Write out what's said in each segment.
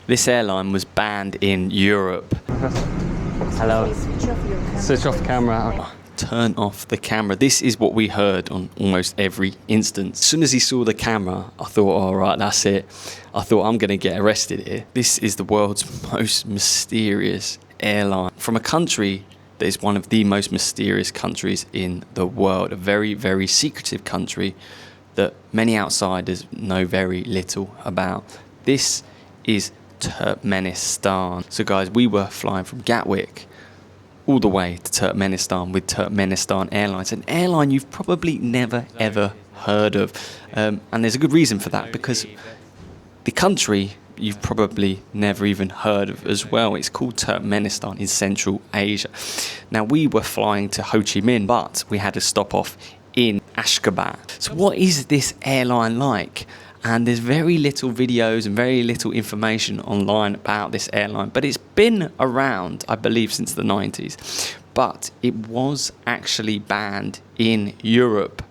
This airline was banned in Europe. Hello. Switch off the camera. Turn off the camera. This is what we heard on almost every instance. As soon as he saw the camera, I thought, all right, that's it. I thought, I'm going to get arrested here. This is the world's most mysterious airline from a country that is one of the most mysterious countries in the world. A very, very secretive country that many outsiders know very little about. This is Turkmenistan. So guys, we were flying from Gatwick all the way to Turkmenistan with Turkmenistan Airlines, an airline you've probably never ever heard of, and there's a good reason for that, because the country you've probably never even heard of as well. It's called Turkmenistan in Central Asia. Now, we were flying to Ho Chi Minh, but we had to stop off in Ashgabat. So what is this airline like? And there's very little videos and very little information online about this airline, but it's been around, I believe, since the 90s. But it was actually banned in Europe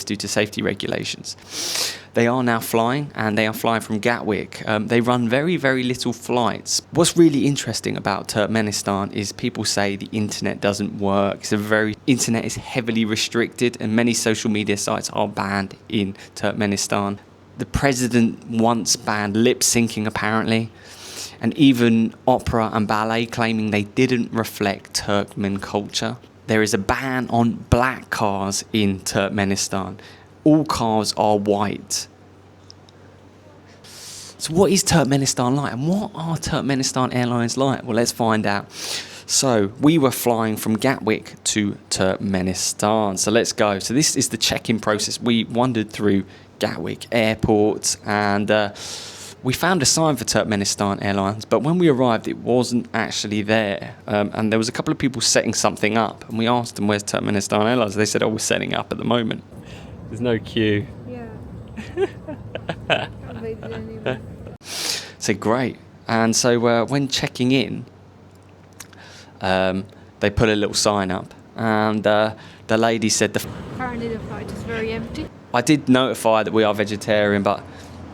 due to safety regulations. They are now flying, and they are flying from Gatwick. They run very, very little flights. What's really interesting about Turkmenistan is people say the internet doesn't work. Internet is heavily restricted, and many social media sites are banned in Turkmenistan. The president once banned lip syncing, apparently, and even opera and ballet, claiming they didn't reflect Turkmen culture. There is a ban on black cars in Turkmenistan. All cars are white. So what is Turkmenistan like, and what are Turkmenistan Airlines like? Well, let's find out. So we were flying from Gatwick to Turkmenistan. So let's go. So this is the check-in process. We wandered through Gatwick Airport, and we found a sign for Turkmenistan Airlines, but when we arrived it wasn't actually there, and there was a couple of people setting something up, and we asked them, where's Turkmenistan Airlines? They said, oh, we're setting up at the moment. There's no queue. Yeah. So great. And so when checking in, they put a little sign up, and the lady said apparently the flight is very empty. I did notify that we are vegetarian, but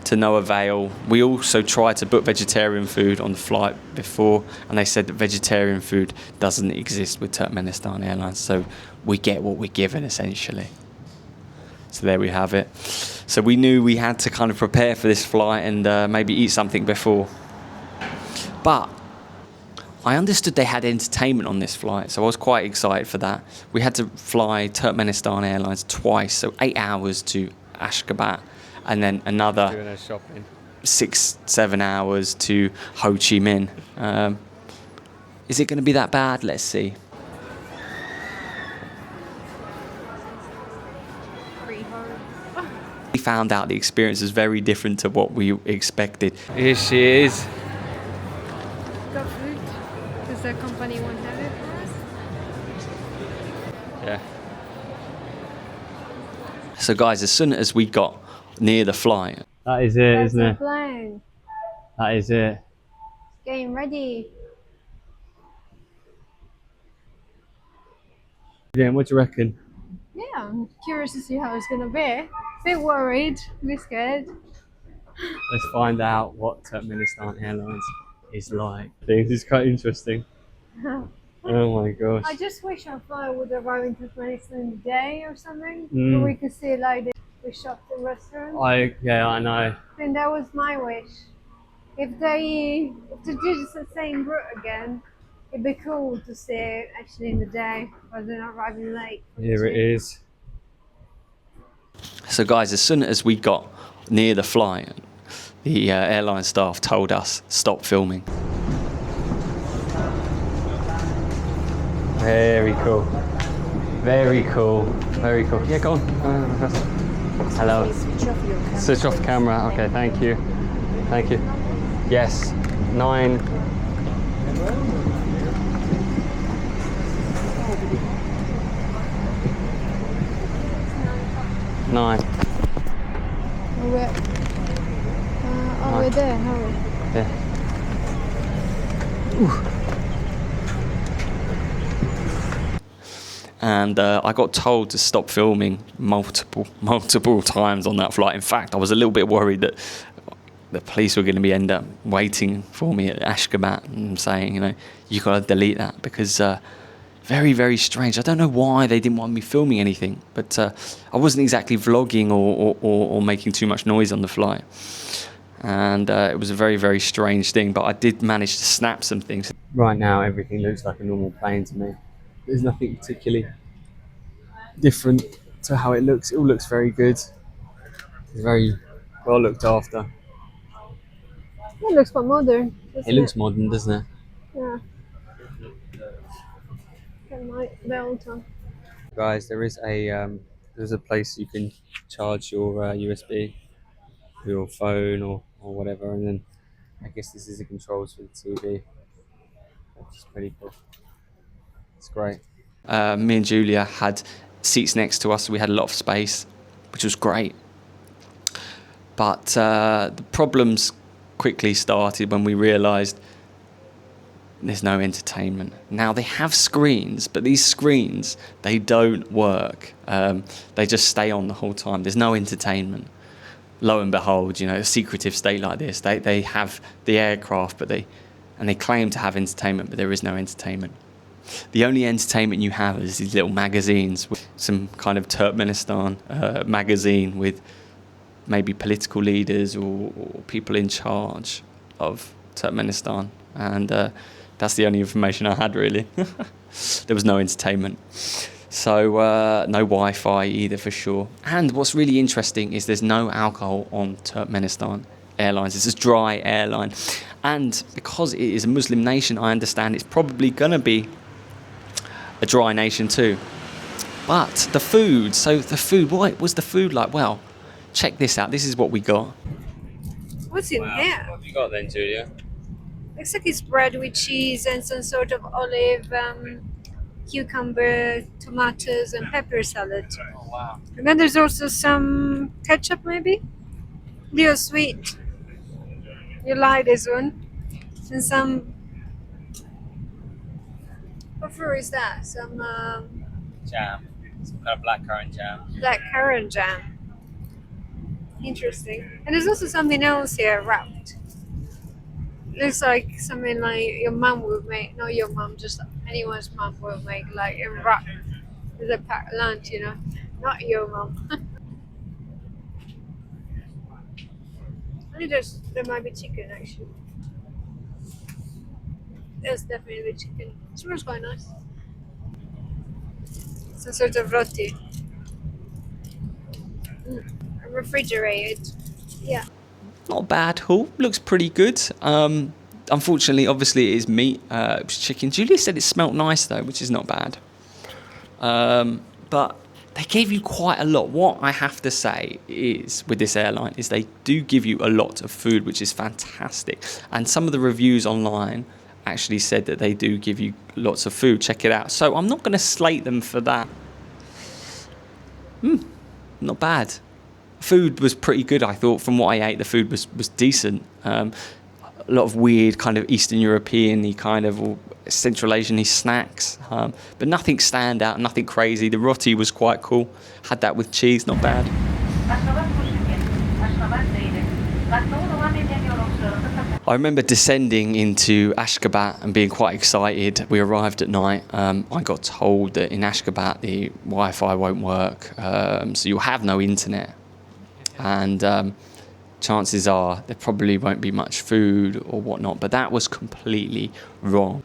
to no avail. We also tried to book vegetarian food on the flight before, and they said that vegetarian food doesn't exist with Turkmenistan Airlines, so we get what we're given, essentially. So there we have it. So we knew we had to kind of prepare for this flight and maybe eat something before. But I understood they had entertainment on this flight, so I was quite excited for that. We had to fly Turkmenistan Airlines twice, so 8 hours to Ashgabat, and then another 6-7 hours to Ho Chi Minh. Is it going to be that bad? Let's see. We found out the experience was very different to what we expected. Here she is. Got food? Does the company won't have it for us? Yeah. So guys, as soon as we got near the flight, that is it, isn't it? Plane. That is it. Getting ready. Yeah, what do you reckon? Yeah, I'm curious to see how it's gonna be. Bit worried, a bit scared. Let's find out what Turkmenistan Airlines is like. This is quite interesting. Oh my gosh. I just wish our flight would arrive in Turkmenistan in the day or something. Mm. So we could see like the shops and restaurants. I know. I think that was my wish. If they do the same route again, it'd be cool to see it actually in the day rather than arriving late. Here it is. So guys, as soon as we got near the flight, the airline staff told us stop filming. Very cool. Very cool. Very cool. Yeah, go on. Hello. Switch off the camera. Okay, thank you. Thank you. Yes. 9. We're there, hurry. Yeah. And I got told to stop filming multiple times on that flight. In fact, I was a little bit worried that the police were going to be end up waiting for me at Ashgabat and saying, you know, you got to delete that because very, very strange. I don't know why they didn't want me filming anything, but I wasn't exactly vlogging or making too much noise on the flight. And it was a very, very strange thing, but I did manage to snap some things. Right now, everything looks like a normal plane to me. There's nothing particularly different to how it looks. It all looks very good. It's very well looked after. It looks quite modern, doesn't It looks modern, doesn't it? Yeah. Got my belt on. Guys, there's a place you can charge your USB, your phone or whatever, and then I guess this is the controls for the TV, which is pretty cool. It's great. Me and Julia had seats next to us, so we had a lot of space, which was great. But the problems quickly started when we realised there's no entertainment. Now they have screens, but these screens, they don't work. They just stay on the whole time. There's no entertainment. Lo and behold, you know, a secretive state like this, they have the aircraft, but they claim to have entertainment, but there is no entertainment. The only entertainment you have is these little magazines, with some kind of Turkmenistan magazine with maybe political leaders or people in charge of Turkmenistan, and that's the only information I had, really. There was no entertainment. So no Wi-Fi either, for sure. And what's really interesting is there's no alcohol on Turkmenistan Airlines. It's a dry airline. And because it is a Muslim nation, I understand it's probably going to be a dry nation too. But the food, what was the food like? Well, check this out. This is what we got. What's in here? What have you got then, Julia? Looks like it's bread with cheese and some sort of olive, cucumber, tomatoes, and pepper salad. Oh, wow. And then there's also some ketchup, maybe? Real sweet. You like this one? And some. What fruit is that? Some Jam. Some kind of blackcurrant jam. blackcurrant jam. Interesting. And there's also something else here wrapped. Looks like something like your mum would make. Not your mum, just anyone's mum will make, like a wrap with a packed lunch, you know. Not your mum. I think there might be chicken actually. There's definitely chicken. It smells quite nice. Some sort of roti. Refrigerated. Yeah. Not bad haul. Looks pretty good. Unfortunately, obviously, it is meat. It was chicken. Julia said it smelt nice, though, which is not bad. But they gave you quite a lot. What I have to say is, with this airline, is they do give you a lot of food, which is fantastic. And some of the reviews online actually said that they do give you lots of food. Check it out. So I'm not going to slate them for that. Not bad. Food was pretty good, I thought. From what I ate, the food was decent. A lot of weird kind of Eastern European-y kind of, or Central Asian-y snacks. But nothing stand out, nothing crazy. The roti was quite cool. Had that with cheese, not bad. I remember descending into Ashgabat and being quite excited. We arrived at night. I got told that in Ashgabat the Wi-Fi won't work, so you'll have no internet. And chances are there probably won't be much food or whatnot, but that was completely wrong.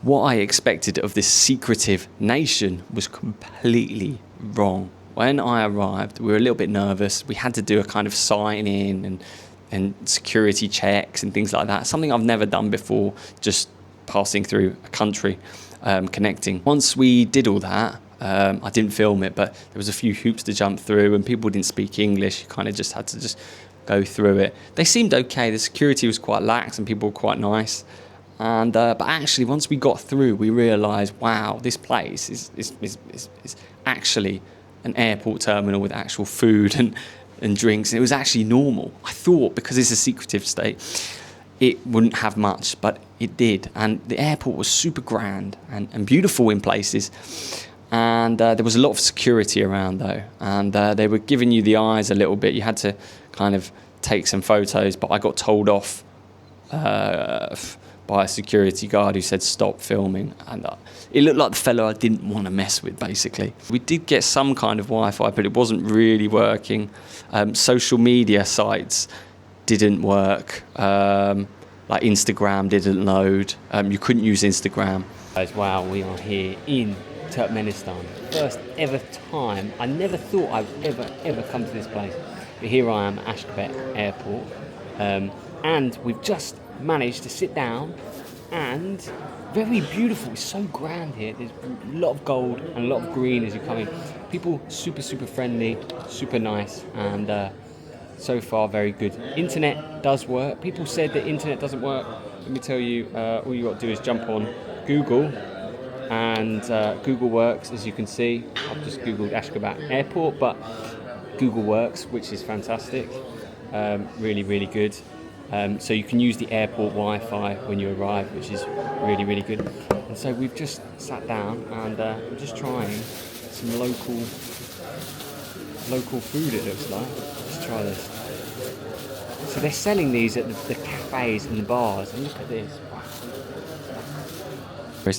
What I expected of this secretive nation was completely wrong. When I arrived, we were a little bit nervous. We had to do a kind of sign in and security checks and things like that. Something I've never done before, just passing through a country, connecting. Once we did all that, I didn't film it, but there was a few hoops to jump through and people didn't speak English. You kind of just had to just go through it. They seemed okay. The security was quite lax and people were quite nice. And but actually, once we got through, we realised, wow, this place is actually an airport terminal with actual food and drinks. And it was actually normal. I thought, because it's a secretive state, it wouldn't have much, but it did. And the airport was super grand and beautiful in places. And there was a lot of security around, though. And they were giving you the eyes a little bit. You had to kind of take some photos, but I got told off by a security guard who said stop filming, and it looked like the fellow I didn't want to mess with, basically. We did get some kind of Wi-Fi, but it wasn't really working. Social media sites didn't work. Like Instagram didn't load. You couldn't use Instagram. Guys, wow, we are here in Turkmenistan. First ever time. I never thought I'd ever come to this place. But here I am, Ashgabat Airport. And we've just managed to sit down, and very beautiful. It's so grand here. There's a lot of gold and a lot of green as you come in. People super friendly, super nice, and so far very good. Internet does work. People said that internet doesn't work. Let me tell you, all you got to do is jump on Google, and Google works, as you can see. I've just googled Ashgabat Airport, but Google works, which is fantastic. Really good. So you can use the airport Wi-Fi when you arrive, which is really good. And so we've just sat down, and we're just trying some local food, it looks like. Let's try this. So they're selling these at the cafes and the bars, and look at this.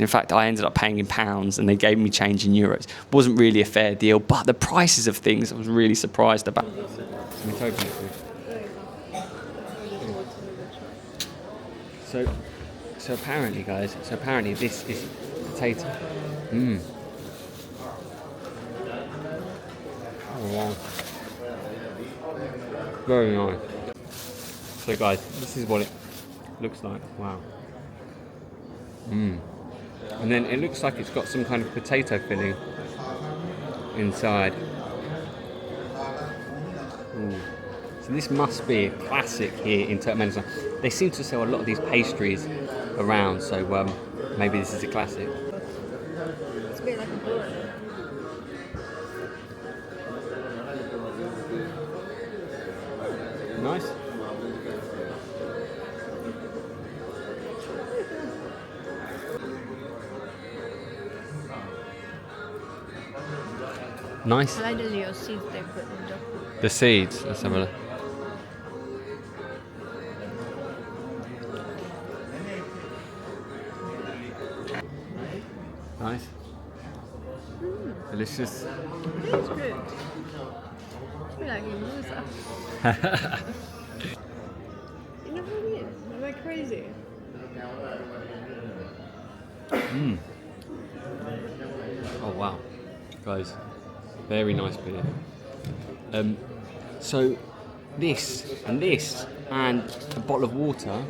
In fact, I ended up paying in pounds and they gave me change in euros. Wasn't really a fair deal, but the prices of things I was really surprised about. Let me open it for you. So apparently, guys, this is potato. Oh wow. Very nice. So guys, this is what it looks like. Wow. And then it looks like it's got some kind of potato filling inside. Ooh. So this must be a classic here in Turkmenistan. They seem to sell a lot of these pastries around, so maybe this is a classic. It's a bit like a burger. Nice. Nice. I like the little seeds they put in The seeds. Let's have a look. Nice. Delicious. It's good. I feel like you lose that. You know what it is? Am I crazy? Oh wow, guys, very nice beer. So this and a bottle of water,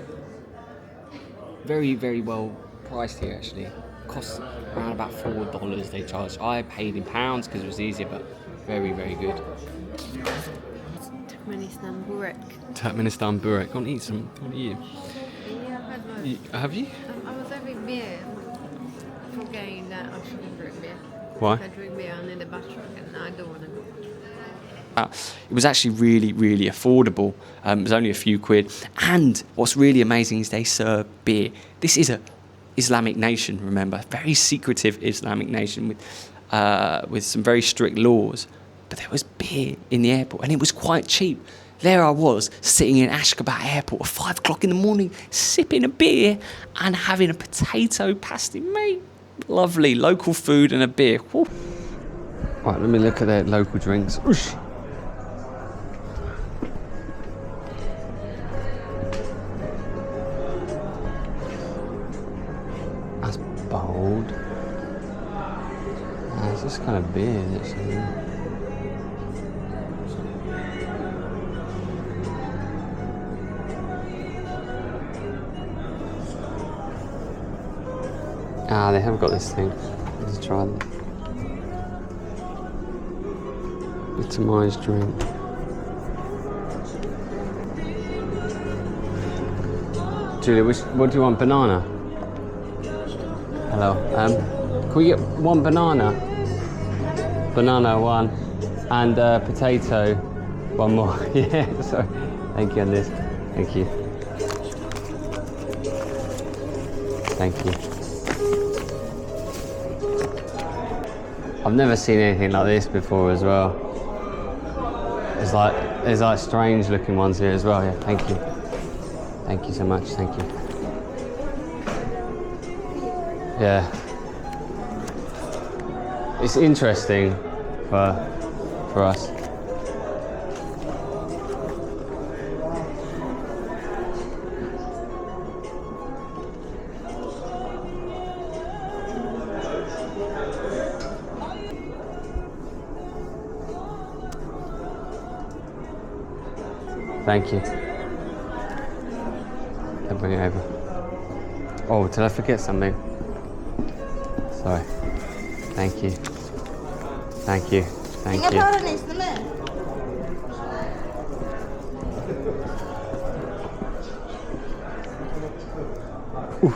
very well priced here actually. Costs around about $4 they charge. I paid in pounds because it was easier, but very good. Turkmenistan burek. Turkmenistan burek. Go and eat some. What are you? Yeah, I've had one. Have you? I was having beer. I'm forgetting that I shouldn't drink beer. Why? If I drink beer, I need a bathroom, and I don't want to go. It was actually really affordable. It was only a few quid. And what's really amazing is they serve beer. This is a Islamic nation, remember, very secretive Islamic nation with some very strict laws. But there was beer in the airport, and it was quite cheap. There I was, sitting in Ashgabat Airport at 5 o'clock in the morning, sipping a beer and having a potato pasty, mate. Lovely, local food and a beer. Woo. Right, let me look at their local drinks. Oosh. That's bold. It's just kind of beer, actually. They haven't got this thing. Let's try them. Atomised drink. Julia, what do you want? Banana? Hello. Can we get one banana? Banana one. And potato one more. Yeah, sorry. Thank you on this. Thank you. Thank you. I've never seen anything like this before as well. It's like There's like strange looking ones here as well. Yeah, thank you. Thank you so much. Thank you. Yeah. It's interesting for us. Thank you. I'll bring it over. Oh, did I forget something? Sorry. Thank you. Thank you. Thank you. Ooh.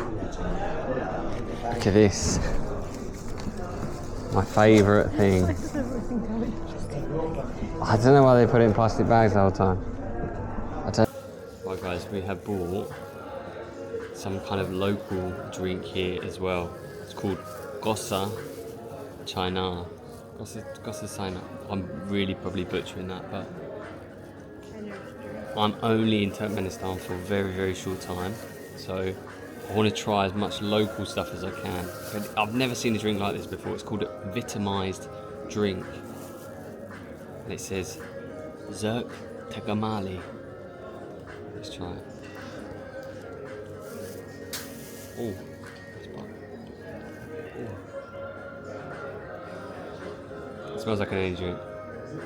Look at this. My favourite thing. I don't know why they put it in plastic bags the whole time. Right guys, we have bought some kind of local drink here as well. It's called Gosa China. Gosa China. I'm really probably butchering that, but I'm only in Turkmenistan for a very, very short time. So I want to try as much local stuff as I can. But I've never seen a drink like this before. It's called a vitamized drink. And it says Zerk Tagamali. Let's try it. Oh, it smells like an energy drink.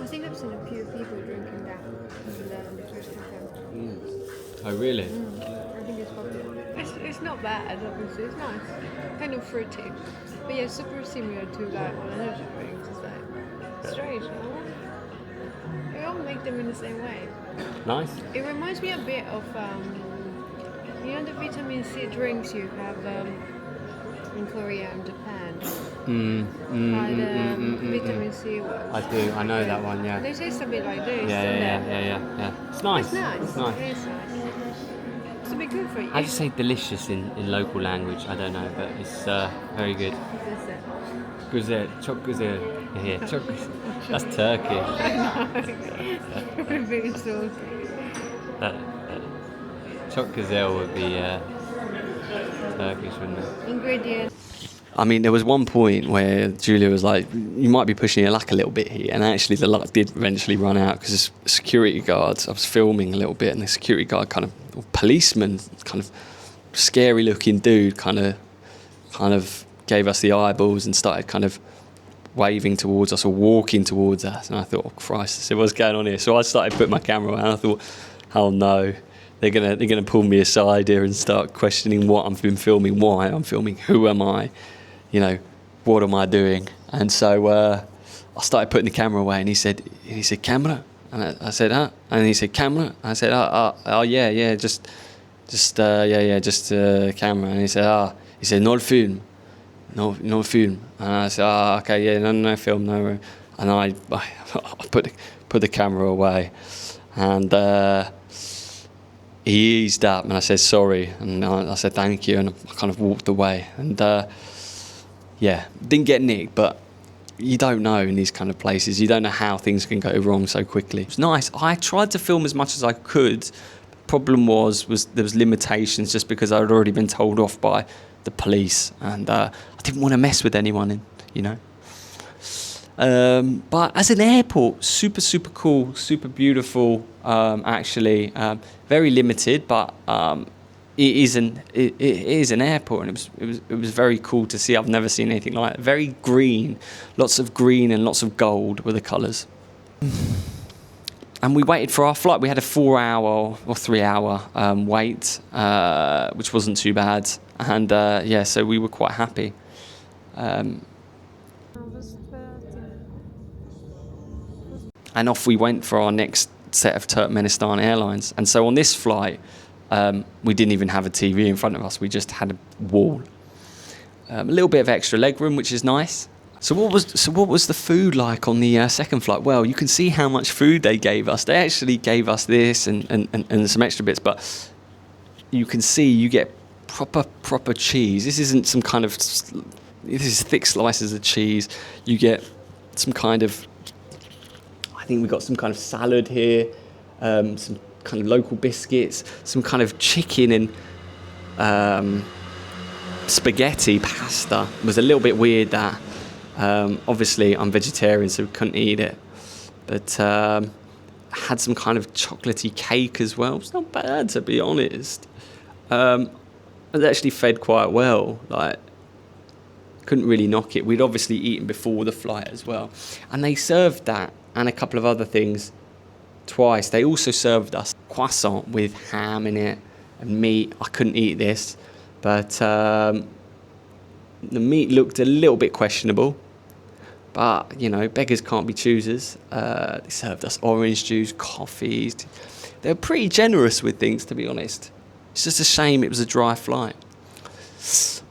I think I've seen a few people drinking that in the first time. Oh, really? I think it's popular. It's not bad, obviously. It's nice. Kind of fruity. But yeah, super similar to like energy drinks. It's like strange, no? They all make them in the same way. Nice. It reminds me a bit of, you know, the vitamin C drinks you have in Korea and Japan. Vitamin C ones. I do. I know that one. Yeah. They taste a bit like this. Yeah. It's nice. It's nice. It's nice. It is nice. It's a bit good for you. How do you say delicious in local language? I don't know, but it's very good. Güzel. Çok güzel. Yeah, çok güzel. That's Turkish. Very salty. Çok güzel would be Turkish, wouldn't it? Ingredients. I mean, there was one point where Julia was like, you might be pushing your luck a little bit here. And actually the luck did eventually run out because the security guards, I was filming a little bit, and the security guard kind of, policeman, kind of scary looking dude kind of gave us the eyeballs and started kind of waving towards us or walking towards us. And I thought, oh Christ, I said, what's going on here? So I started putting my camera away and I thought, oh no. They're gonna pull me aside here and start questioning what I've been filming, why I'm filming, who am I, you know, what am I doing? And so I started putting the camera away, and he said, camera, and I said, huh? And he said, camera. I said, yeah, just camera. And he said, no film, no film. And I said, okay, yeah, no film, no. And I put the camera away, and he eased up, and I said sorry, and I said thank you, and I kind of walked away. And didn't get nicked, but you don't know in these kind of places. You don't know how things can go wrong so quickly. It was nice. I tried to film as much as I could. Problem was there was limitations just because I had already been told off by the police, and I didn't want to mess with anyone, you know. But as an airport, super cool, super beautiful. Actually, very limited, but it is an airport, and it was very cool to see. I've never seen anything like it. Very green, lots of green and lots of gold were the colours. And we waited for our flight. We had a 4-hour or 3-hour wait, which wasn't too bad, and so we were quite happy. And off we went for our next set of Turkmenistan Airlines. And so on this flight, we didn't even have a TV in front of us. We just had a wall. A little bit of extra legroom, which is nice. So what was the food like on the second flight? Well, you can see how much food they gave us. They actually gave us this and some extra bits, but you can see you get proper cheese. This isn't some kind of, this is thick slices of cheese. You get some kind of, I think we got some kind of salad here, some kind of local biscuits, some kind of chicken and spaghetti pasta. It was a little bit weird that. Obviously, I'm vegetarian, so we couldn't eat it. But had some kind of chocolatey cake as well. It's not bad, to be honest. I was actually fed quite well. Like, couldn't really knock it. We'd obviously eaten before the flight as well. And they served that and a couple of other things twice. They also served us croissant with ham in it and meat. I couldn't eat this, but the meat looked a little bit questionable. But, you know, beggars can't be choosers. They served us orange juice, coffees. They were pretty generous with things, to be honest. It's just a shame it was a dry flight.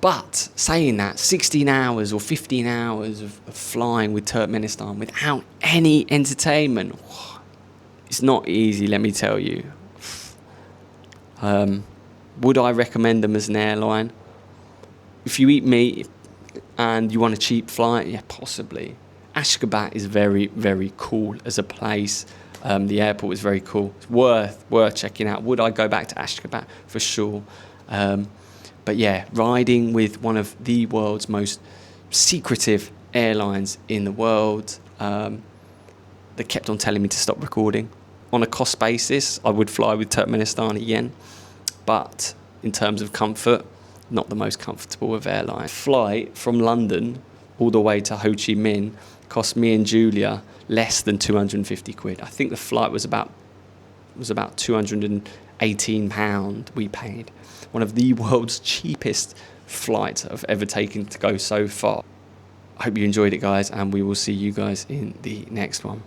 But saying that, 16 hours or 15 hours of flying with Turkmenistan without any entertainment, it's not easy, let me tell you. Would I recommend them as an airline? If you eat meat and you want a cheap flight, yeah, possibly. Ashgabat is very, very cool as a place. The airport is very cool. It's worth checking out. Would I go back to Ashgabat? For sure. But yeah, riding with one of the world's most secretive airlines in the world. They kept on telling me to stop recording. On a cost basis, I would fly with Turkmenistan again. But in terms of comfort, not the most comfortable of airlines. Flight from London all the way to Ho Chi Minh cost me and Julia less than 250 quid. I think the flight was about £218 we paid. One of the world's cheapest flights I've ever taken to go so far. I hope you enjoyed it, guys, and we will see you guys in the next one.